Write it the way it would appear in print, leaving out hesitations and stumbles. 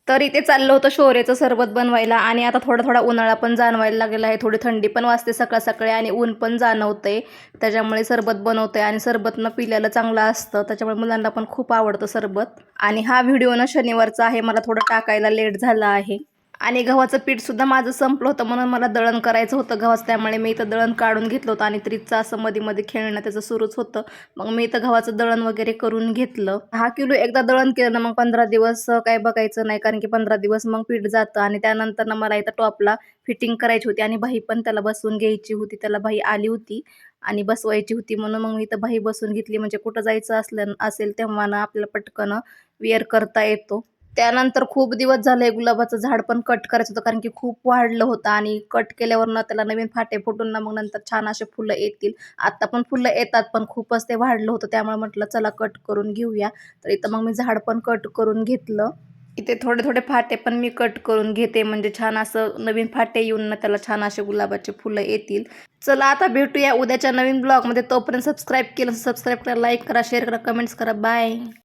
तर इथे चाललं होतं शोरेचं सरबत बनवायला आणि आता थोडा थोडा उन्हाळा पण जाणवायला लागलेला आहे. थोडी थंडी पण वाजते सकाळ सकाळी आणि ऊन पण जाणवतंय. त्याच्यामुळे सरबत बनवते आणि सरबत पिल्याला चांगलं असतं. त्याच्यामुळे मुलांना पण खूप आवडतं सरबत. आणि हा व्हिडिओ शनिवारचा आहे. मला थोडं टाकायला लेट झाला आहे. आणि गव्हाचं पीठसुद्धा माझं संपलं होतं म्हणून मला दळण करायचं होतं गव्हाचं. त्यामुळे मी इथं दळण काढून घेतलं होतं आणि त्रिजचं असं मध्ये खेळणं त्याचं सुरूच होतं. मग मी इथं गव्हाचं दळण वगैरे करून घेतलं. 10 किलो एकदा दळण केलं ना मग 15 दिवस काय बघायचं नाही, कारण की 15 दिवस मग पीठ जातं. आणि त्यानंतर ना मला इथं टॉपला फिटिंग करायची होती आणि बाही पण त्याला बसवून घ्यायची होती. त्याला बाही आली होती आणि बसवायची होती म्हणून मग मी इथं बाही बसवून घेतली. म्हणजे कुठं जायचं असेल तेव्हा ना आपल्याला पटकन वेअर करता येतो. त्यानंतर खूप दिवस झाले गुलाबाचं झाड पण कट करायचं होतं, कारण की खूप वाढलं होतं आणि कट केल्यावर ना त्याला नवीन फाटे फुटून ना मग नंतर छान असे फुलं येतील. आता पण फुलं येतात पण खूपच ते वाढलं होतं, त्यामुळे म्हटलं चला कट करून घेऊया. तर इथं मग मी झाड पण कट करून घेतलं. इथे थोडे थोडे फाटे पण मी कट करून घेते, म्हणजे छान असं नवीन फाटे येऊन ना त्याला छान असे गुलाबाचे फुलं येतील. चला आता भेटूया उद्याच्या नवीन ब्लॉगमध्ये. तोपर्यंत सबस्क्राईब केलं सबस्क्राईब करा, लाईक करा, शेअर करा, कमेंट्स करा. बाय.